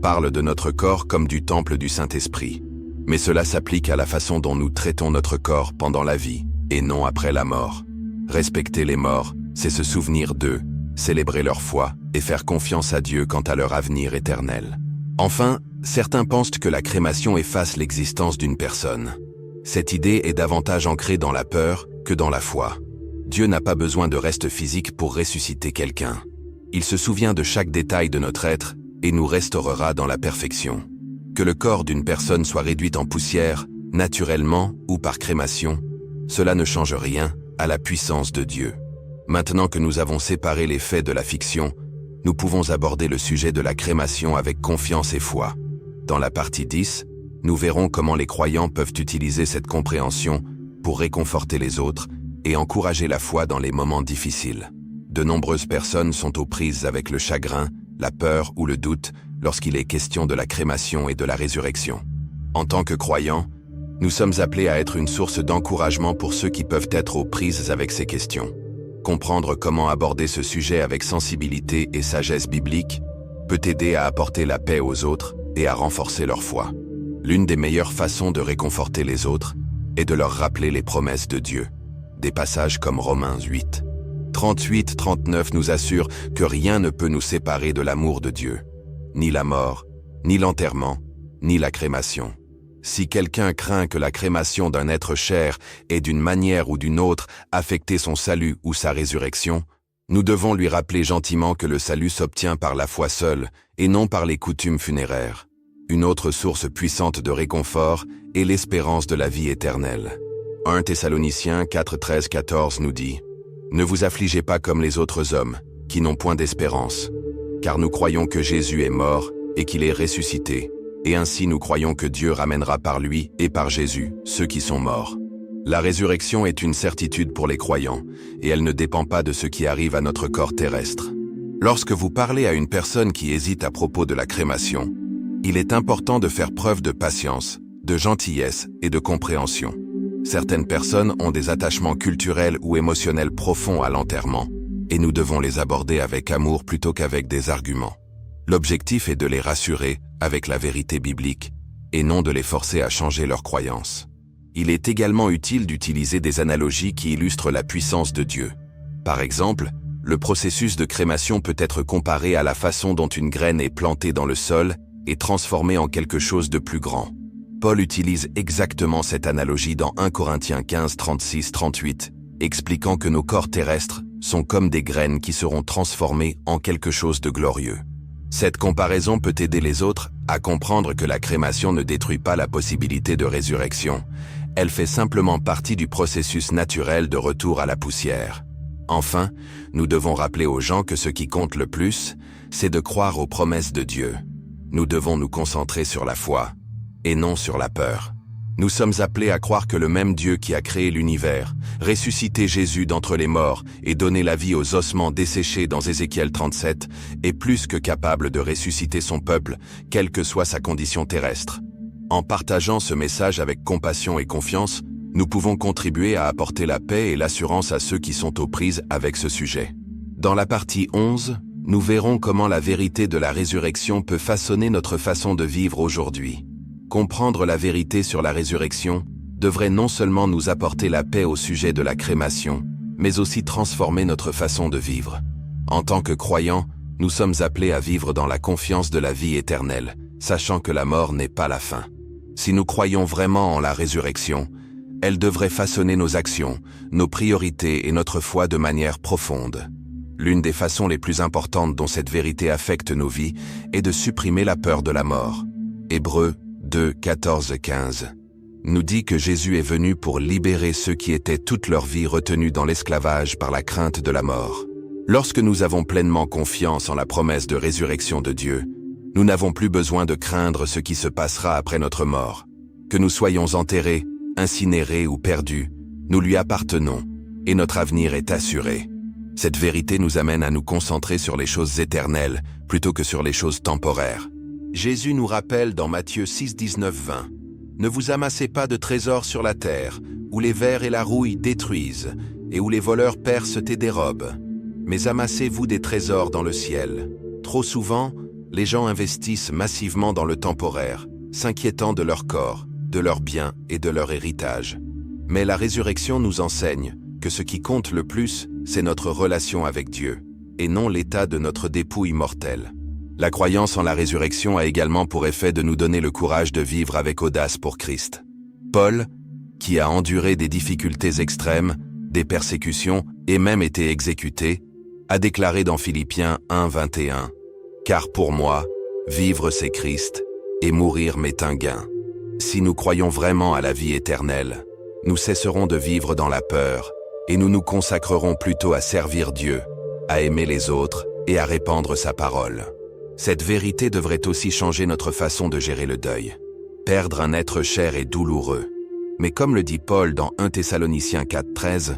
parle de notre corps comme du temple du Saint-Esprit, mais cela s'applique à la façon dont nous traitons notre corps pendant la vie, et non après la mort. Respecter les morts, c'est se souvenir d'eux, célébrer leur foi et faire confiance à Dieu quant à leur avenir éternel. Enfin, certains pensent que la crémation efface l'existence d'une personne. Cette idée est davantage ancrée dans la peur que dans la foi. Dieu n'a pas besoin de reste physique pour ressusciter quelqu'un. Il se souvient de chaque détail de notre être et nous restaurera dans la perfection. Que le corps d'une personne soit réduit en poussière, naturellement ou par crémation, cela ne change rien à la puissance de Dieu. Maintenant que nous avons séparé les faits de la fiction, nous pouvons aborder le sujet de la crémation avec confiance et foi. Dans la partie 10, nous verrons comment les croyants peuvent utiliser cette compréhension pour réconforter les autres et encourager la foi dans les moments difficiles. De nombreuses personnes sont aux prises avec le chagrin, la peur ou le doute lorsqu'il est question de la crémation et de la résurrection. En tant que croyants, nous sommes appelés à être une source d'encouragement pour ceux qui peuvent être aux prises avec ces questions. Comprendre comment aborder ce sujet avec sensibilité et sagesse biblique peut aider à apporter la paix aux autres et à renforcer leur foi. L'une des meilleures façons de réconforter les autres est de leur rappeler les promesses de Dieu. Des passages comme Romains 8, 38-39 nous assurent que rien ne peut nous séparer de l'amour de Dieu. Ni la mort, ni l'enterrement, ni la crémation. Si quelqu'un craint que la crémation d'un être cher ait d'une manière ou d'une autre affecté son salut ou sa résurrection, nous devons lui rappeler gentiment que le salut s'obtient par la foi seule et non par les coutumes funéraires. Une autre source puissante de réconfort est l'espérance de la vie éternelle. 1 Thessaloniciens 4:13-14 nous dit « Ne vous affligez pas comme les autres hommes, qui n'ont point d'espérance, car nous croyons que Jésus est mort et qu'il est ressuscité, et ainsi nous croyons que Dieu ramènera par lui et par Jésus ceux qui sont morts. La résurrection est une certitude pour les croyants, et elle ne dépend pas de ce qui arrive à notre corps terrestre. Lorsque vous parlez à une personne qui hésite à propos de la crémation, il est important de faire preuve de patience, de gentillesse et de compréhension. Certaines personnes ont des attachements culturels ou émotionnels profonds à l'enterrement, et nous devons les aborder avec amour plutôt qu'avec des arguments. L'objectif est de les rassurer avec la vérité biblique, et non de les forcer à changer leurs croyances. Il est également utile d'utiliser des analogies qui illustrent la puissance de Dieu. Par exemple, le processus de crémation peut être comparé à la façon dont une graine est plantée dans le sol et transformée en quelque chose de plus grand. Paul utilise exactement cette analogie dans 1 Corinthiens 15, 36-38, expliquant que nos corps terrestres sont comme des graines qui seront transformées en quelque chose de glorieux. Cette comparaison peut aider les autres à comprendre que la crémation ne détruit pas la possibilité de résurrection. Elle fait simplement partie du processus naturel de retour à la poussière. Enfin, nous devons rappeler aux gens que ce qui compte le plus, c'est de croire aux promesses de Dieu. Nous devons nous concentrer sur la foi, et non sur la peur. Nous sommes appelés à croire que le même Dieu qui a créé l'univers, ressuscité Jésus d'entre les morts et donné la vie aux ossements desséchés dans Ézéchiel 37, est plus que capable de ressusciter son peuple, quelle que soit sa condition terrestre. En partageant ce message avec compassion et confiance, nous pouvons contribuer à apporter la paix et l'assurance à ceux qui sont aux prises avec ce sujet. Dans la partie 11, nous verrons comment la vérité de la résurrection peut façonner notre façon de vivre aujourd'hui. Comprendre la vérité sur la résurrection devrait non seulement nous apporter la paix au sujet de la crémation, mais aussi transformer notre façon de vivre. En tant que croyants, nous sommes appelés à vivre dans la confiance de la vie éternelle, sachant que la mort n'est pas la fin. Si nous croyons vraiment en la résurrection, elle devrait façonner nos actions, nos priorités et notre foi de manière profonde. L'une des façons les plus importantes dont cette vérité affecte nos vies est de supprimer la peur de la mort. Hébreux 2, 14-15 nous dit que Jésus est venu pour libérer ceux qui étaient toute leur vie retenus dans l'esclavage par la crainte de la mort. Lorsque nous avons pleinement confiance en la promesse de résurrection de Dieu, nous n'avons plus besoin de craindre ce qui se passera après notre mort. Que nous soyons enterrés, incinérés ou perdus, nous lui appartenons et notre avenir est assuré. Cette vérité nous amène à nous concentrer sur les choses éternelles plutôt que sur les choses temporaires. Jésus nous rappelle dans Matthieu 6, 19-20 « Ne vous amassez pas de trésors sur la terre, où les vers et la rouille détruisent, et où les voleurs percent et dérobent. Mais amassez-vous des trésors dans le ciel. » Trop souvent, les gens investissent massivement dans le temporaire, s'inquiétant de leur corps, de leurs biens et de leur héritage. Mais la résurrection nous enseigne que ce qui compte le plus, c'est notre relation avec Dieu, et non l'état de notre dépouille mortelle. La croyance en la résurrection a également pour effet de nous donner le courage de vivre avec audace pour Christ. Paul, qui a enduré des difficultés extrêmes, des persécutions et même été exécuté, a déclaré dans Philippiens 1, 21 « Car pour moi, vivre c'est Christ, et mourir m'est un gain. » Si nous croyons vraiment à la vie éternelle, nous cesserons de vivre dans la peur, et nous nous consacrerons plutôt à servir Dieu, à aimer les autres et à répandre sa parole. Cette vérité devrait aussi changer notre façon de gérer le deuil. Perdre un être cher est douloureux. Mais comme le dit Paul dans 1 Thessaloniciens 4, 13,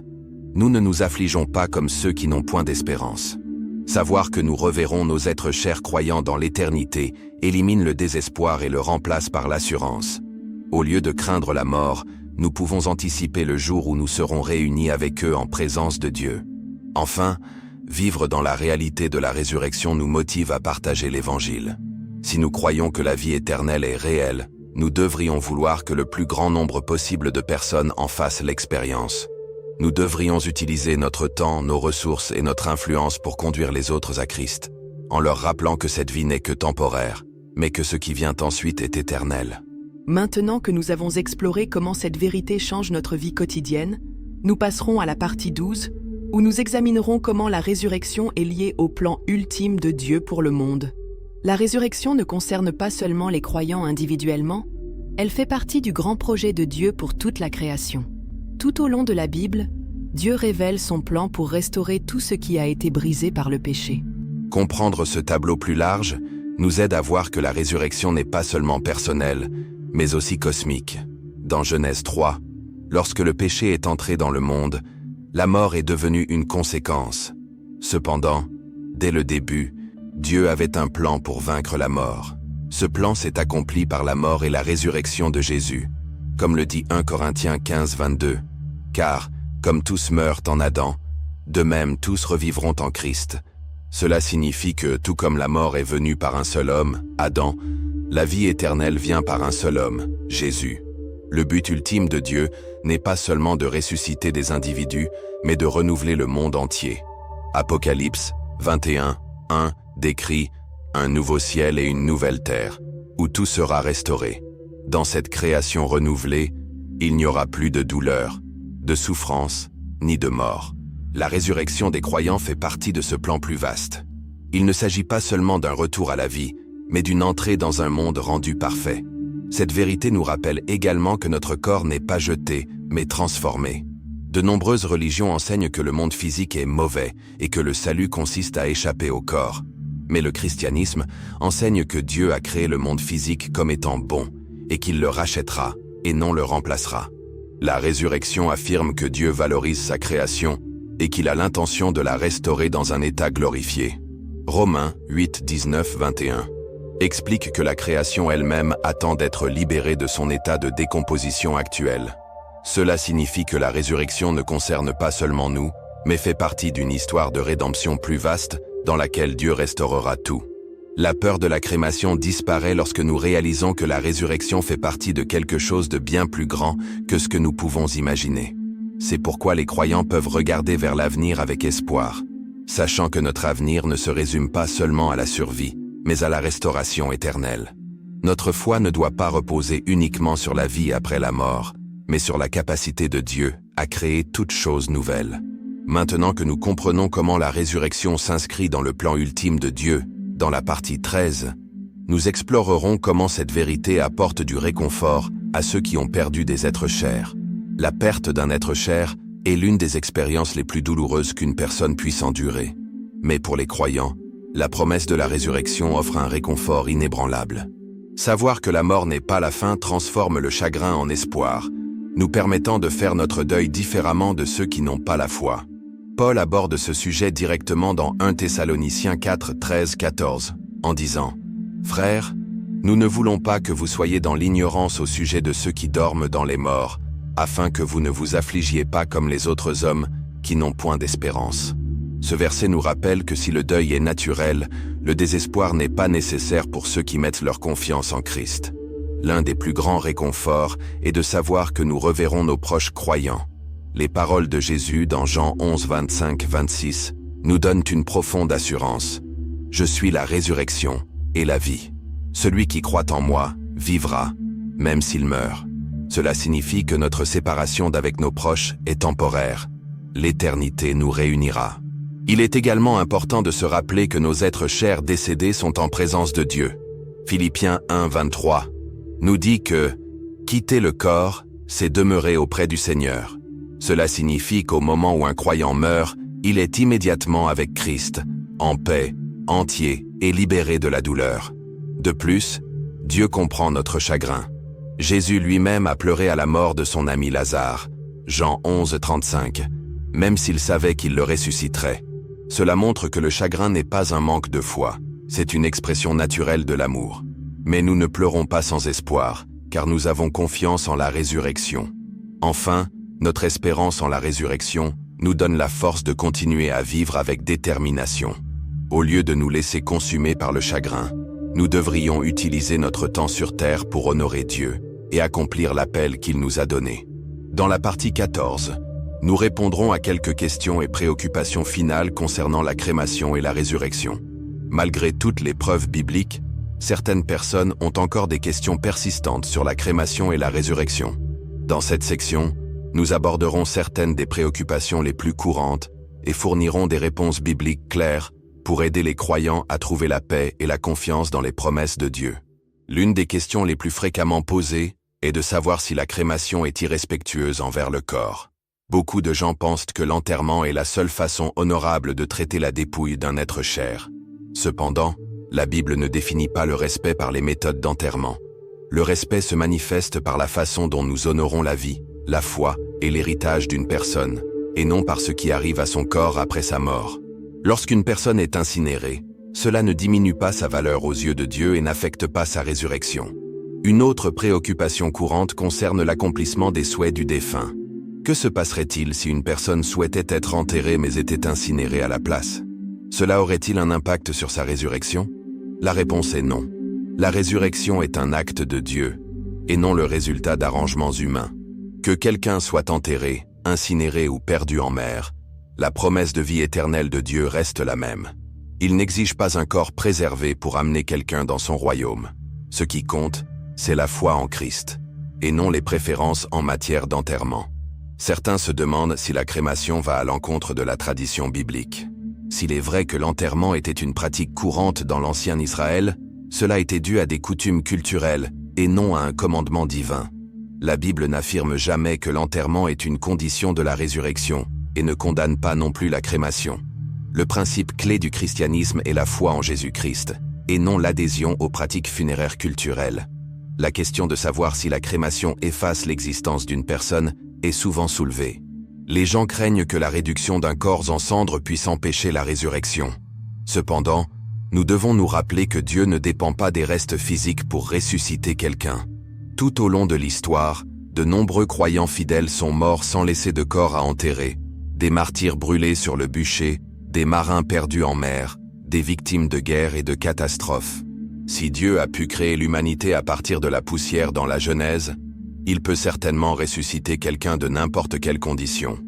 nous ne nous affligeons pas comme ceux qui n'ont point d'espérance. Savoir que nous reverrons nos êtres chers croyants dans l'éternité élimine le désespoir et le remplace par l'assurance. Au lieu de craindre la mort, nous pouvons anticiper le jour où nous serons réunis avec eux en présence de Dieu. Enfin, vivre dans la réalité de la résurrection nous motive à partager l'Évangile. Si nous croyons que la vie éternelle est réelle, nous devrions vouloir que le plus grand nombre possible de personnes en fassent l'expérience. Nous devrions utiliser notre temps, nos ressources et notre influence pour conduire les autres à Christ, en leur rappelant que cette vie n'est que temporaire, mais que ce qui vient ensuite est éternel. Maintenant que nous avons exploré comment cette vérité change notre vie quotidienne, nous passerons à la partie 12, où nous examinerons comment la résurrection est liée au plan ultime de Dieu pour le monde. La résurrection ne concerne pas seulement les croyants individuellement, elle fait partie du grand projet de Dieu pour toute la création. Tout au long de la Bible, Dieu révèle son plan pour restaurer tout ce qui a été brisé par le péché. Comprendre ce tableau plus large nous aide à voir que la résurrection n'est pas seulement personnelle, mais aussi cosmique. Dans Genèse 3, lorsque le péché est entré dans le monde, la mort est devenue une conséquence. Cependant, dès le début, Dieu avait un plan pour vaincre la mort. Ce plan s'est accompli par la mort et la résurrection de Jésus, comme le dit 1 Corinthiens 15, 22. Car, comme tous meurent en Adam, de même tous revivront en Christ. Cela signifie que, tout comme la mort est venue par un seul homme, Adam, la vie éternelle vient par un seul homme, Jésus. Le but ultime de Dieu n'est pas seulement de ressusciter des individus, mais de renouveler le monde entier. Apocalypse 21, 1 décrit un nouveau ciel et une nouvelle terre, où tout sera restauré. Dans cette création renouvelée, il n'y aura plus de douleur, de souffrance, ni de mort. La résurrection des croyants fait partie de ce plan plus vaste. Il ne s'agit pas seulement d'un retour à la vie, mais d'une entrée dans un monde rendu parfait. Cette vérité nous rappelle également que notre corps n'est pas jeté, mais transformé. De nombreuses religions enseignent que le monde physique est mauvais et que le salut consiste à échapper au corps. Mais le christianisme enseigne que Dieu a créé le monde physique comme étant bon et qu'il le rachètera et non le remplacera. La résurrection affirme que Dieu valorise sa création et qu'il a l'intention de la restaurer dans un état glorifié. Romains 8, 19, 21 explique que la création elle-même attend d'être libérée de son état de décomposition actuel. Cela signifie que la résurrection ne concerne pas seulement nous, mais fait partie d'une histoire de rédemption plus vaste dans laquelle Dieu restaurera tout. La peur de la crémation disparaît lorsque nous réalisons que la résurrection fait partie de quelque chose de bien plus grand que ce que nous pouvons imaginer. C'est pourquoi les croyants peuvent regarder vers l'avenir avec espoir, sachant que notre avenir ne se résume pas seulement à la survie, mais à la restauration éternelle. Notre foi ne doit pas reposer uniquement sur la vie après la mort, mais sur la capacité de Dieu à créer toute chose nouvelle. Maintenant que nous comprenons comment la résurrection s'inscrit dans le plan ultime de Dieu, dans la partie 13, nous explorerons comment cette vérité apporte du réconfort à ceux qui ont perdu des êtres chers. La perte d'un être cher est l'une des expériences les plus douloureuses qu'une personne puisse endurer. Mais pour les croyants, la promesse de la résurrection offre un réconfort inébranlable. Savoir que la mort n'est pas la fin transforme le chagrin en espoir, nous permettant de faire notre deuil différemment de ceux qui n'ont pas la foi. Paul aborde ce sujet directement dans 1 Thessaloniciens 4, 13, 14, en disant « Frères, nous ne voulons pas que vous soyez dans l'ignorance au sujet de ceux qui dorment dans les morts, afin que vous ne vous affligiez pas comme les autres hommes qui n'ont point d'espérance. » Ce verset nous rappelle que si le deuil est naturel, le désespoir n'est pas nécessaire pour ceux qui mettent leur confiance en Christ. L'un des plus grands réconforts est de savoir que nous reverrons nos proches croyants. Les paroles de Jésus dans Jean 11, 25, 26 nous donnent une profonde assurance. « Je suis la résurrection et la vie. Celui qui croit en moi vivra, même s'il meurt. » Cela signifie que notre séparation d'avec nos proches est temporaire. L'éternité nous réunira. Il est également important de se rappeler que nos êtres chers décédés sont en présence de Dieu. Philippiens 1, 23 nous dit que « quitter le corps, c'est demeurer auprès du Seigneur ». Cela signifie qu'au moment où un croyant meurt, il est immédiatement avec Christ, en paix, entier et libéré de la douleur. De plus, Dieu comprend notre chagrin. Jésus lui-même a pleuré à la mort de son ami Lazare, Jean 11, 35, même s'il savait qu'il le ressusciterait. Cela montre que le chagrin n'est pas un manque de foi, c'est une expression naturelle de l'amour. Mais nous ne pleurons pas sans espoir, car nous avons confiance en la résurrection. Enfin, notre espérance en la résurrection nous donne la force de continuer à vivre avec détermination. Au lieu de nous laisser consumer par le chagrin, nous devrions utiliser notre temps sur terre pour honorer Dieu et accomplir l'appel qu'il nous a donné. Dans la partie 14, nous répondrons à quelques questions et préoccupations finales concernant la crémation et la résurrection. Malgré toutes les preuves bibliques, certaines personnes ont encore des questions persistantes sur la crémation et la résurrection. Dans cette section, nous aborderons certaines des préoccupations les plus courantes et fournirons des réponses bibliques claires pour aider les croyants à trouver la paix et la confiance dans les promesses de Dieu. L'une des questions les plus fréquemment posées est de savoir si la crémation est irrespectueuse envers le corps. Beaucoup de gens pensent que l'enterrement est la seule façon honorable de traiter la dépouille d'un être cher. Cependant, la Bible ne définit pas le respect par les méthodes d'enterrement. Le respect se manifeste par la façon dont nous honorons la vie, la foi et l'héritage d'une personne, et non par ce qui arrive à son corps après sa mort. Lorsqu'une personne est incinérée, cela ne diminue pas sa valeur aux yeux de Dieu et n'affecte pas sa résurrection. Une autre préoccupation courante concerne l'accomplissement des souhaits du défunt. Que se passerait-il si une personne souhaitait être enterrée mais était incinérée à la place? Cela aurait-il un impact sur sa résurrection? La réponse est non. La résurrection est un acte de Dieu, et non le résultat d'arrangements humains. Que quelqu'un soit enterré, incinéré ou perdu en mer, la promesse de vie éternelle de Dieu reste la même. Il n'exige pas un corps préservé pour amener quelqu'un dans son royaume. Ce qui compte, c'est la foi en Christ, et non les préférences en matière d'enterrement. Certains se demandent si la crémation va à l'encontre de la tradition biblique. S'il est vrai que l'enterrement était une pratique courante dans l'ancien Israël, cela était dû à des coutumes culturelles et non à un commandement divin. La Bible n'affirme jamais que l'enterrement est une condition de la résurrection et ne condamne pas non plus la crémation. Le principe clé du christianisme est la foi en Jésus-Christ, et non l'adhésion aux pratiques funéraires culturelles. La question de savoir si la crémation efface l'existence d'une personne est souvent soulevée. Les gens craignent que la réduction d'un corps en cendres puisse empêcher la résurrection. Cependant, nous devons nous rappeler que Dieu ne dépend pas des restes physiques pour ressusciter quelqu'un. Tout au long de l'histoire, de nombreux croyants fidèles sont morts sans laisser de corps à enterrer, des martyrs brûlés sur le bûcher, des marins perdus en mer, des victimes de guerre et de catastrophes. Si Dieu a pu créer l'humanité à partir de la poussière dans la Genèse, il peut certainement ressusciter quelqu'un de n'importe quelle condition.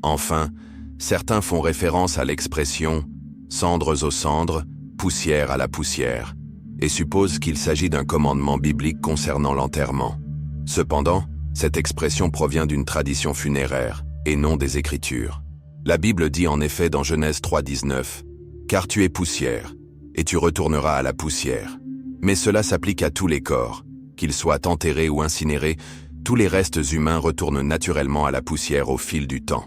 Enfin, certains font référence à l'expression « cendres aux cendres, poussière à la poussière » et supposent qu'il s'agit d'un commandement biblique concernant l'enterrement. Cependant, cette expression provient d'une tradition funéraire et non des Écritures. La Bible dit en effet dans Genèse 3:19 « Car tu es poussière, et tu retourneras à la poussière ». Mais cela s'applique à tous les corps, qu'ils soient enterrés ou incinérés, tous les restes humains retournent naturellement à la poussière au fil du temps.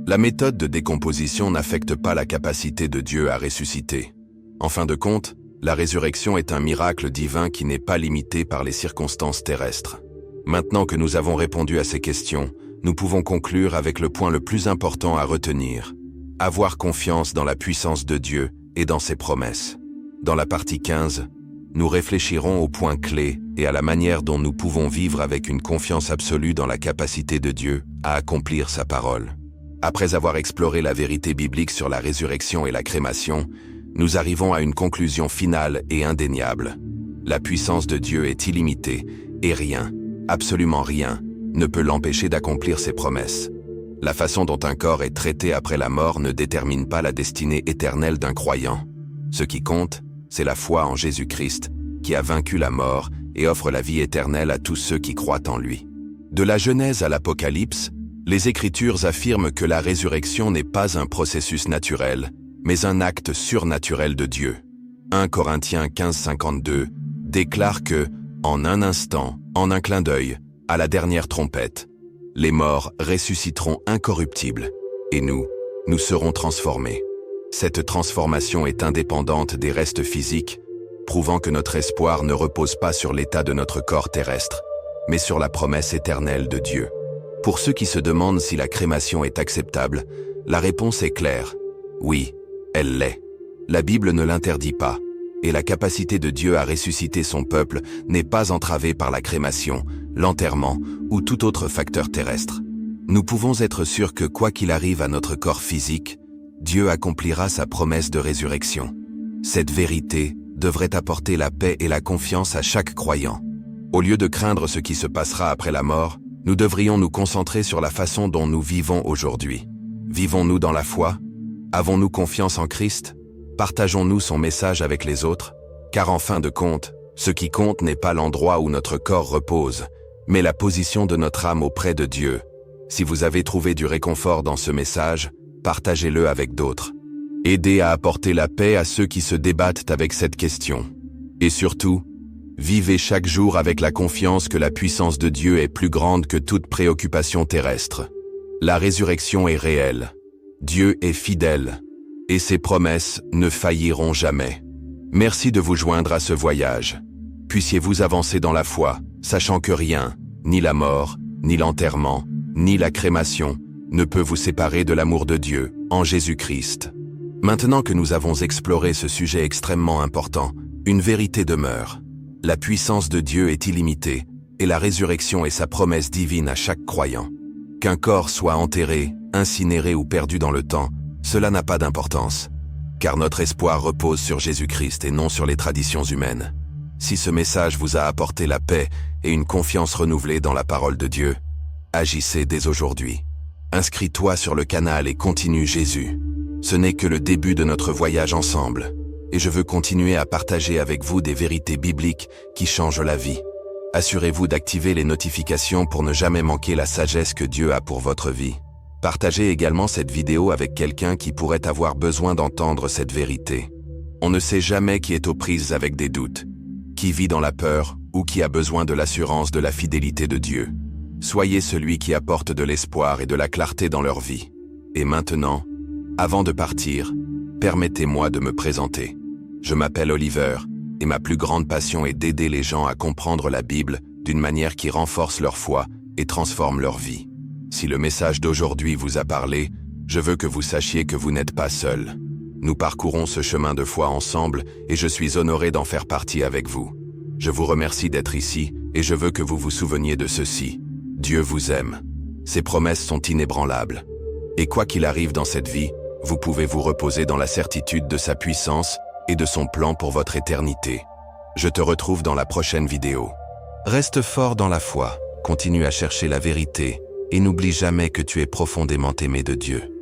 La méthode de décomposition n'affecte pas la capacité de Dieu à ressusciter. En fin de compte, la résurrection est un miracle divin qui n'est pas limité par les circonstances terrestres. Maintenant que nous avons répondu à ces questions, nous pouvons conclure avec le point le plus important à retenir. Avoir confiance dans la puissance de Dieu et dans ses promesses. Dans la partie 15, nous réfléchirons aux points clés et à la manière dont nous pouvons vivre avec une confiance absolue dans la capacité de Dieu à accomplir sa parole. Après avoir exploré la vérité biblique sur la résurrection et la crémation, nous arrivons à une conclusion finale et indéniable. La puissance de Dieu est illimitée et rien, absolument rien, ne peut l'empêcher d'accomplir ses promesses. La façon dont un corps est traité après la mort ne détermine pas la destinée éternelle d'un croyant. Ce qui compte, c'est la foi en Jésus-Christ, qui a vaincu la mort et offre la vie éternelle à tous ceux qui croient en lui. De la Genèse à l'Apocalypse, les Écritures affirment que la résurrection n'est pas un processus naturel, mais un acte surnaturel de Dieu. 1 Corinthiens 15:52 déclare que, en un instant, en un clin d'œil, à la dernière trompette, les morts ressusciteront incorruptibles, et nous serons transformés. Cette transformation est indépendante des restes physiques, prouvant que notre espoir ne repose pas sur l'état de notre corps terrestre, mais sur la promesse éternelle de Dieu. Pour ceux qui se demandent si la crémation est acceptable, la réponse est claire. Oui, elle l'est. La Bible ne l'interdit pas, et la capacité de Dieu à ressusciter son peuple n'est pas entravée par la crémation, l'enterrement ou tout autre facteur terrestre. Nous pouvons être sûrs que quoi qu'il arrive à notre corps physique, Dieu accomplira sa promesse de résurrection. Cette vérité devrait apporter la paix et la confiance à chaque croyant. Au lieu de craindre ce qui se passera après la mort, nous devrions nous concentrer sur la façon dont nous vivons aujourd'hui. Vivons-nous dans la foi? Avons-nous confiance en Christ? Partageons-nous son message avec les autres? Car en fin de compte, ce qui compte n'est pas l'endroit où notre corps repose, mais la position de notre âme auprès de Dieu. Si vous avez trouvé du réconfort dans ce message, partagez-le avec d'autres. Aidez à apporter la paix à ceux qui se débattent avec cette question. Et surtout, vivez chaque jour avec la confiance que la puissance de Dieu est plus grande que toute préoccupation terrestre. La résurrection est réelle. Dieu est fidèle. Et ses promesses ne failliront jamais. Merci de vous joindre à ce voyage. Puissiez-vous avancer dans la foi, sachant que rien, ni la mort, ni l'enterrement, ni la crémation, ne peut vous séparer de l'amour de Dieu, en Jésus-Christ. Maintenant que nous avons exploré ce sujet extrêmement important, une vérité demeure. La puissance de Dieu est illimitée, et la résurrection est sa promesse divine à chaque croyant. Qu'un corps soit enterré, incinéré ou perdu dans le temps, cela n'a pas d'importance, car notre espoir repose sur Jésus-Christ et non sur les traditions humaines. Si ce message vous a apporté la paix et une confiance renouvelée dans la parole de Dieu, agissez dès aujourd'hui. Inscris-toi sur le canal et continue Jésus. Ce n'est que le début de notre voyage ensemble, et je veux continuer à partager avec vous des vérités bibliques qui changent la vie. Assurez-vous d'activer les notifications pour ne jamais manquer la sagesse que Dieu a pour votre vie. Partagez également cette vidéo avec quelqu'un qui pourrait avoir besoin d'entendre cette vérité. On ne sait jamais qui est aux prises avec des doutes, qui vit dans la peur ou qui a besoin de l'assurance de la fidélité de Dieu. Soyez celui qui apporte de l'espoir et de la clarté dans leur vie. Et maintenant, avant de partir, permettez-moi de me présenter. Je m'appelle Oliver, et ma plus grande passion est d'aider les gens à comprendre la Bible d'une manière qui renforce leur foi et transforme leur vie. Si le message d'aujourd'hui vous a parlé, je veux que vous sachiez que vous n'êtes pas seul. Nous parcourons ce chemin de foi ensemble et je suis honoré d'en faire partie avec vous. Je vous remercie d'être ici et je veux que vous vous souveniez de ceci. Dieu vous aime. Ses promesses sont inébranlables. Et quoi qu'il arrive dans cette vie, vous pouvez vous reposer dans la certitude de sa puissance et de son plan pour votre éternité. Je te retrouve dans la prochaine vidéo. Reste fort dans la foi, continue à chercher la vérité et n'oublie jamais que tu es profondément aimé de Dieu.